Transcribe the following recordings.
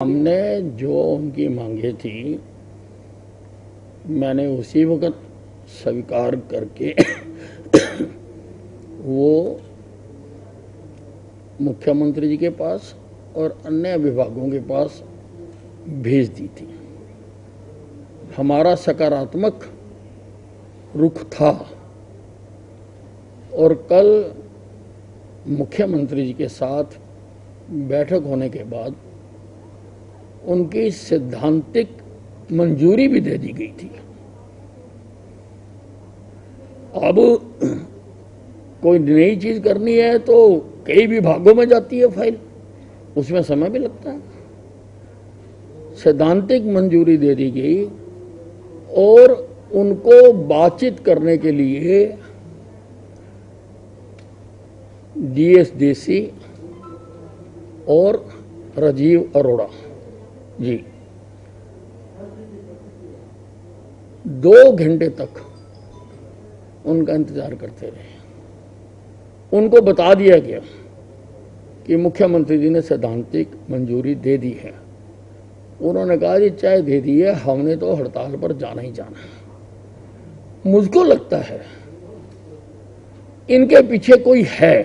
हमने जो उनकी मांगे थी मैंने उसी वक्त स्वीकार करके वो मुख्यमंत्री जी के पास और अन्य विभागों के पास भेज दी थी। हमारा सकारात्मक रुख था और कल मुख्यमंत्री जी के साथ बैठक होने के बाद उनकी सैद्धांतिक मंजूरी भी दे दी गई थी। अब कोई नई चीज करनी है तो कई विभागों में जाती है फाइल, उसमें समय भी लगता है। सैद्धांतिक मंजूरी दे दी गई और उनको बातचीत करने के लिए DS देसी और राजीव अरोड़ा जी 2 घंटे तक उनका इंतजार करते रहे। उनको बता दिया गया कि मुख्यमंत्री जी ने सैद्धांतिक मंजूरी दे दी है। उन्होंने कहा जी चाहे दे दी है, हमने तो हड़ताल पर जाना ही जाना है। मुझको लगता है इनके पीछे कोई है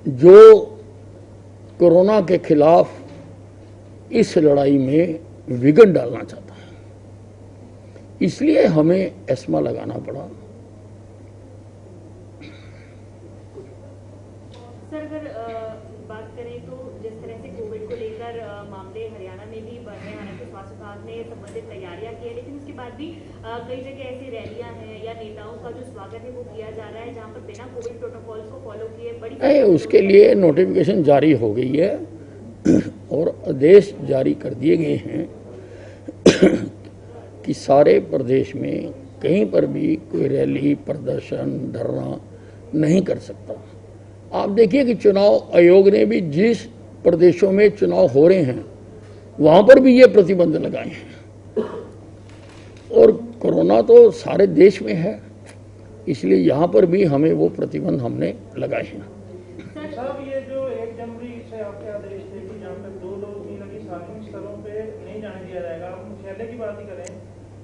जो कोरोना के खिलाफ इस लड़ाई में विघन डालना चाहता है, इसलिए हमें एस्मा लगाना पड़ा। सर अगर बात करें तो जिस तरह से कोविड को लेकर मामले हरियाणा में भी बढ़ रहे हैं, हालांकि स्वास्थ्य विभाग ने संबंधित तैयारियां की है, लेकिन उसके बाद भी कई जगह ऐसी रैलियां हैं या नेताओं का जो स्वागत है वो किया जा रहा है जहां पर बिना कोविड प्रोटोकॉल्स को फॉलो किए बड़ी उसके लिए नोटिफिकेशन जारी हो गई है और आदेश जारी कर दिए गए हैं कि सारे प्रदेश में कहीं पर भी कोई रैली, प्रदर्शन, धरना नहीं कर सकता। आप देखिए कि चुनाव आयोग ने भी जिस प्रदेशों में चुनाव हो रहे हैं वहां पर भी ये प्रतिबंध लगाए हैं और कोरोना तो सारे देश में है, इसलिए यहां पर भी हमें वो प्रतिबंध हमने लगाए हैं। साहब ये जो 1 जनवरी से आपके आदेश थे कि जहाँ पे 2 डोज नहीं लगी सार्वजनिक स्थलों पे नहीं जाने दिया जाएगा। आप मुख्यालय की बात ही करें,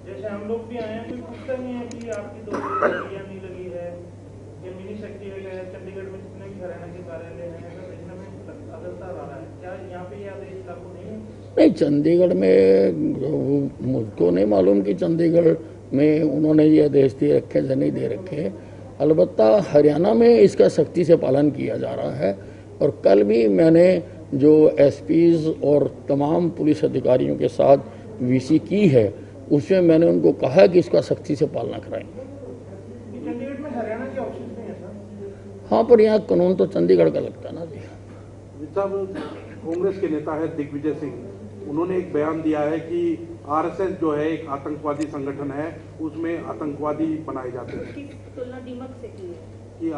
जैसे हम लोग भी आए हैं, कोई पूछता नहीं है कि आपकी 2 डोज लगी या नहीं लगी है। ये मिनी सेक्रेटरी है, चंडीगढ़ में जितने भी हरियाणा के कार्यालय हैं अदलता आ रहा है, क्या यहाँ पे ये आदेश लागू नहीं है? नहीं, चंडीगढ़ में मुझको नहीं मालूम कि चंडीगढ़ में उन्होंने ये आदेश दे रखे या नहीं दे रखे। अलबत्ता हरियाणा में इसका सख्ती से पालन किया जा रहा है और कल भी मैंने जो SPs और तमाम पुलिस अधिकारियों के साथ VC की है उसमें मैंने उनको कहा कि इसका सख्ती से पालना कराएं। चंडीगढ़ में हरियाणा के ऑफिस नहीं है सर? हाँ, पर यहाँ कानून तो चंडीगढ़ का लगता है ना जी। साहब, कांग्रेस के नेता है दिग्विजय सिंह, उन्होंने एक बयान दिया है कि RSS जो है एक आतंकवादी संगठन है, उसमें आतंकवादी बनाए जाते हैं। तुलना दीमक से की है कि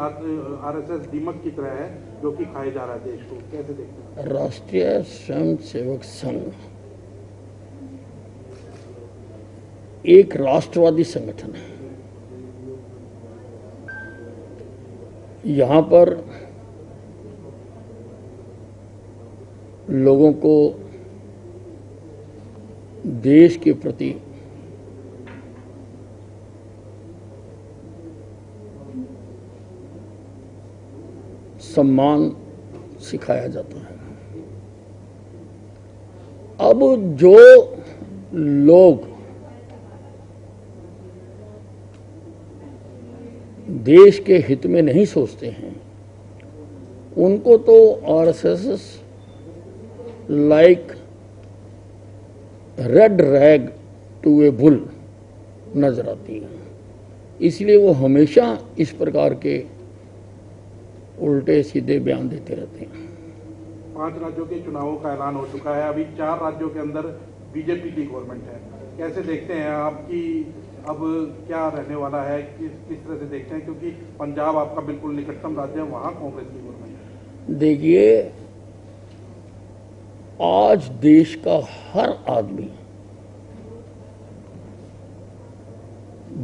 RSS दीमक की तरह है जो कि खाए जा रहा है देश को, कैसे देखते हैं? राष्ट्रीय स्वयं सेवक संघ एक राष्ट्रवादी संगठन है। यहां पर लोगों को देश के प्रति सम्मान सिखाया जाता है। अब जो लोग देश के हित में नहीं सोचते हैं उनको तो RSS like red rag to a bull नजर आती है, इसलिए वो हमेशा इस प्रकार के उल्टे सीधे बयान देते रहते हैं। 5 राज्यों के चुनावों का ऐलान हो चुका है, अभी 4 राज्यों के अंदर बीजेपी की गवर्नमेंट है, कैसे देखते हैं आपकी अब क्या रहने वाला है, किस तरह से देखते हैं, क्योंकि पंजाब आपका बिल्कुल निकटतम राज्य है, वहां कांग्रेस की गवर्नमेंट है। देखिए, आज देश का हर आदमी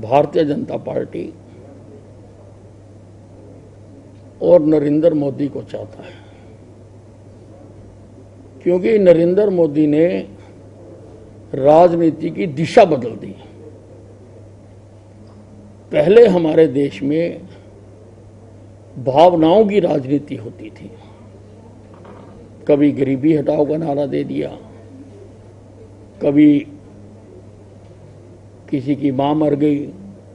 भारतीय जनता पार्टी और नरेंद्र मोदी को चाहता है। क्योंकि नरेंद्र मोदी ने राजनीति की दिशा बदल दी। पहले हमारे देश में भावनाओं की राजनीति होती थी। कभी गरीबी हटाओ का नारा दे दिया, कभी किसी की मां मर गई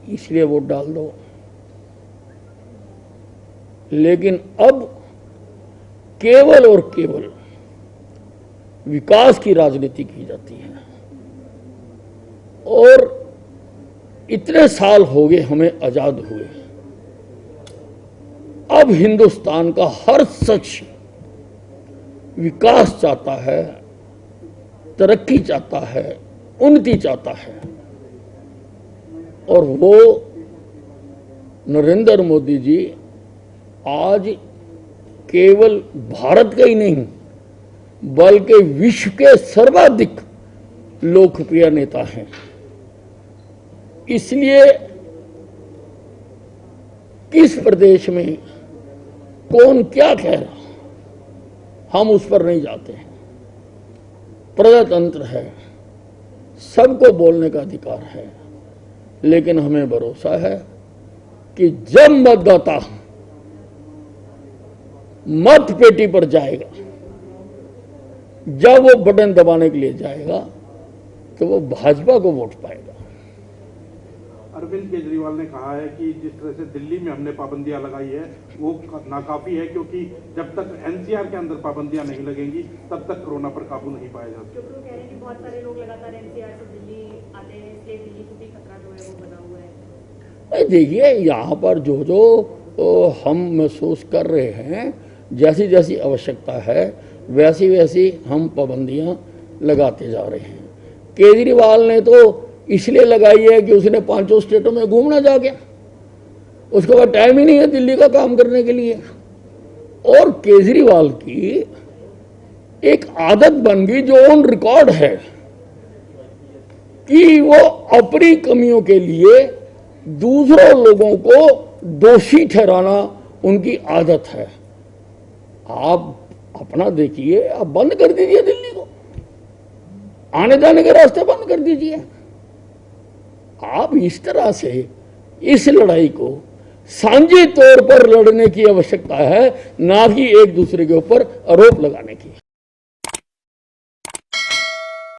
इसलिए वोट डाल दो। लेकिन अब केवल और केवल विकास की राजनीति की जाती है। और इतने साल हो गए हमें आजाद हुए, अब हिंदुस्तान का हर शख्स विकास चाहता है, तरक्की चाहता है, उन्नति चाहता है। और वो नरेंद्र मोदी जी आज केवल भारत के ही नहीं बल्कि विश्व के सर्वाधिक लोकप्रिय नेता हैं। इसलिए किस प्रदेश में कौन क्या कह रहा हम उस पर नहीं जाते हैं। प्रजातंत्र है, सबको बोलने का अधिकार है, लेकिन हमें भरोसा है कि जब मतदाता मत पेटी पर जाएगा, जब वो बटन दबाने के लिए जाएगा, तो वो भाजपा को वोट पाएगा। अरविंद केजरीवाल ने कहा है कि जिस तरह से दिल्ली में हमने पाबंदियां लगाई है वो नाकाफी है, क्योंकि जब तक एनसीआर के अंदर पाबंदियां नहीं लगेंगी तब तक कोरोना पर काबू नहीं पाया जा सकता। क्योंकि वो कह रहे हैं कि बहुत सारे लोग लगातार एनसीआर से दिल्ली आते हैं, इसलिए दिल्ली को भी खतरा जो है वो बना हुआ है। देखिए, यहाँ पर जो जो हम महसूस कर रहे हैं, जैसी जैसी आवश्यकता है वैसी वैसी हम पाबंदियां लगाते जा रहे हैं। केजरीवाल ने तो इसलिए लगाई है कि उसने 5 स्टेटों में घूमना जाके, उसके बाद टाइम ही नहीं है दिल्ली का काम करने के लिए। और केजरीवाल की एक आदत बन गई जो ऑन रिकॉर्ड है कि वो अपनी कमियों के लिए दूसरों लोगों को दोषी ठहराना उनकी आदत है। आप अपना देखिए, आप बंद कर दीजिए दिल्ली को, आने जाने के रास्ते बंद कर दीजिए। आप इस तरह से इस लड़ाई को साझे तौर पर लड़ने की आवश्यकता है, ना कि एक दूसरे के ऊपर आरोप लगाने की।